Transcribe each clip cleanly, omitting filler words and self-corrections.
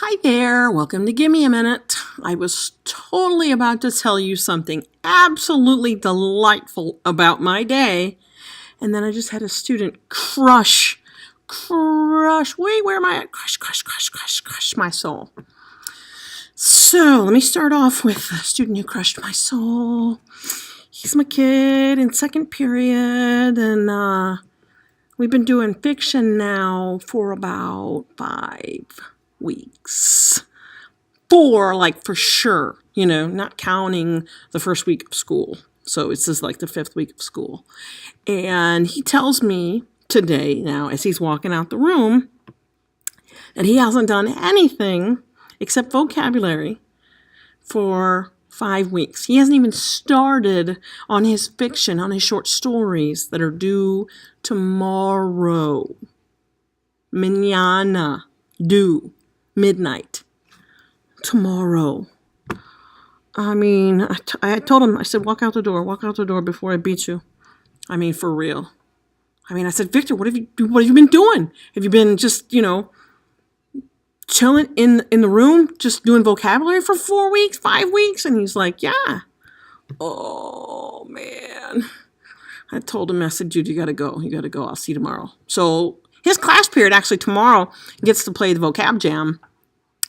Hi there, welcome to Gimme A Minute. I was totally about to tell you something absolutely delightful about my day, and then I just had a student crush, wait, where am I at? Crush my soul. So let me start off with a student who crushed my soul. He's my kid in second period, and we've been doing fiction now for about 5 weeks. 4, like, for sure, not counting the first week of school. So it's just like the 5th week of school. And he tells me today, now, as he's walking out the room, that he hasn't done anything except vocabulary for 5 weeks. He hasn't even started on his fiction, on his short stories that are due tomorrow. Mañana. Due. Midnight. Tomorrow. I mean, I told him, I said, walk out the door before I beat you. I mean, for real. I mean, I said, Victor, what have you been doing? Have you been just, chilling in the room, just doing vocabulary for 4 weeks, 5 weeks? And he's like, yeah. Oh, man. I told him, I said, dude, you gotta go. I'll see you tomorrow. So his class period, actually tomorrow, gets to play the vocab jam.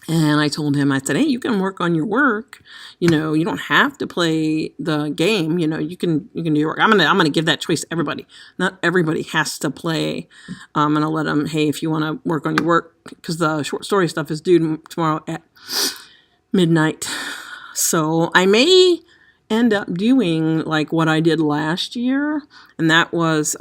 And I told him, I said, hey, you can work on your work. You don't have to play the game. You can do your work. I'm gonna give that choice to everybody. Not everybody has to play. I'm gonna let them, hey, if you want to work on your work, because the short story stuff is due tomorrow at midnight. So I may end up doing like what I did last year, and that was,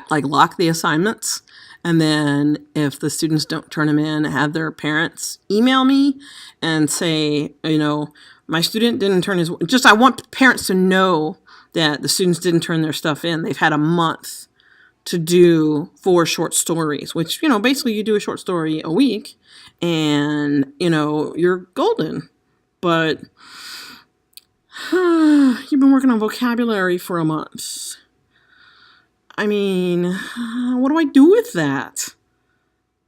like lock the assignments. And then if the students don't turn them in, have their parents email me and say, my student didn't turn his, I want parents to know that the students didn't turn their stuff in. They've had a month to do 4 short stories, which, basically you do a short story a week and, you're golden. But you've been working on vocabulary for a month. I mean, what do I do with that?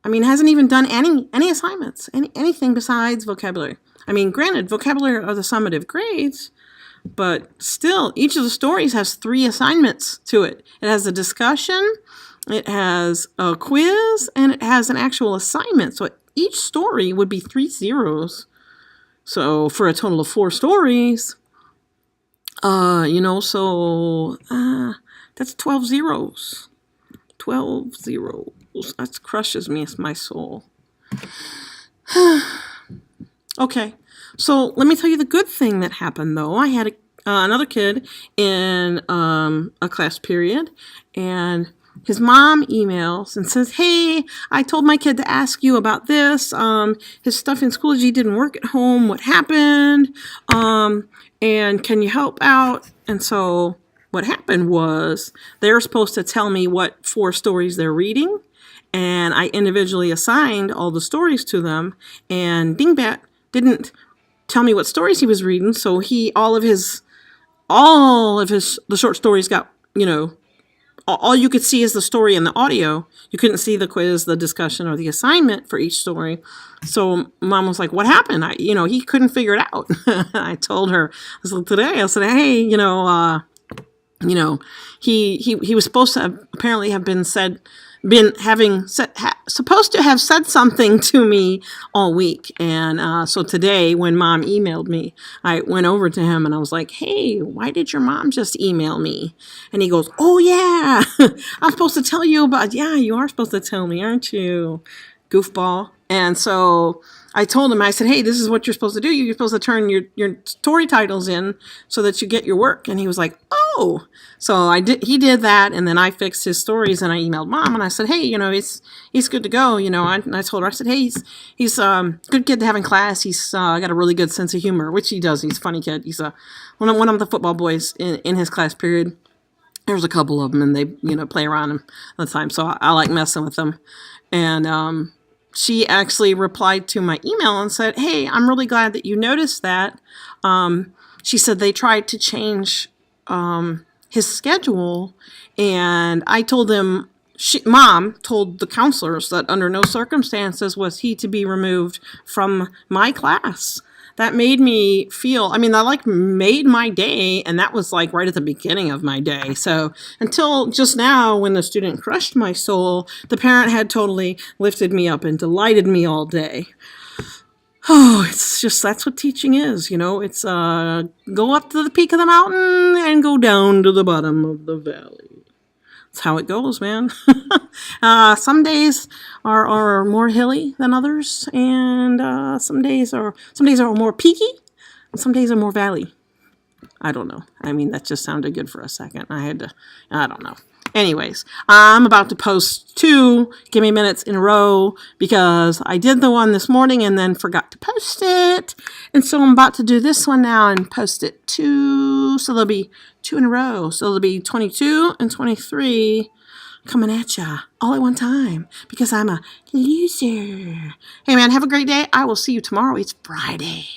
I mean, hasn't even done any assignments, anything besides vocabulary. I mean, granted, vocabulary are the summative grades, but still, each of the stories has 3 assignments to it. It has a discussion, it has a quiz, and it has an actual assignment. So each story would be 3 zeros. So for a total of 4 stories, that's 12 zeros. 12 zeros. That crushes me. It's my soul. Okay. So let me tell you the good thing that happened, though. I had another kid in a class period, and his mom emails and says, hey, I told my kid to ask you about this. His stuff in Schoology didn't work at home. What happened? And can you help out? And so what happened was they were supposed to tell me what 4 stories they're reading, and I individually assigned all the stories to them, and Dingbat didn't tell me what stories he was reading, so all of his the short stories got, all you could see is the story and the audio. You couldn't see the quiz, the discussion, or the assignment for each story. So Mom was like, what happened? He couldn't figure it out. I told her, today, I said, hey, he was supposed to apparently have supposed to have said something to me all week. And so today when Mom emailed me, I went over to him and I was like, hey, why did your mom just email me? And he goes, oh yeah, I'm supposed to tell you about, yeah, you are supposed to tell me, aren't you, goofball? And so I told him, I said, hey, this is what you're supposed to do. You're supposed to turn your story titles in so that you get your work. And he was like, oh. So he did that, and then I fixed his stories, and I emailed Mom, and I said, hey, he's good to go. And I told her, I said, hey, he's a good kid to have in class. He's got a really good sense of humor, which he does. He's a funny kid. He's one of the football boys in his class period. There's a couple of them, and they, play around him all the time. So I like messing with them. And she actually replied to my email and said, hey, I'm really glad that you noticed that. She said they tried to change his schedule, and I told them Mom told the counselors that under no circumstances was he to be removed from my class. That made me feel, I mean, that like made my day, and that was like right at the beginning of my day. So until just now, when the student crushed my soul, the parent had totally lifted me up and delighted me all day. Oh, it's just, that's what teaching is, you know. It's go up to the peak of the mountain and go down to the bottom of the valley. That's how it goes, man. Some days are more hilly than others, and some days are more peaky, and some days are more valley. I don't know. I mean, that just sounded good for a second. I don't know. Anyways, I'm about to post 2 Gimme Minutes in a row because I did the one this morning and then forgot to post it. And so I'm about to do this one now and post it 2. So there'll be 2 in a row. So there'll be 22 and 23 coming at ya all at one time because I'm a loser. Hey, man, have a great day. I will see you tomorrow. It's Friday.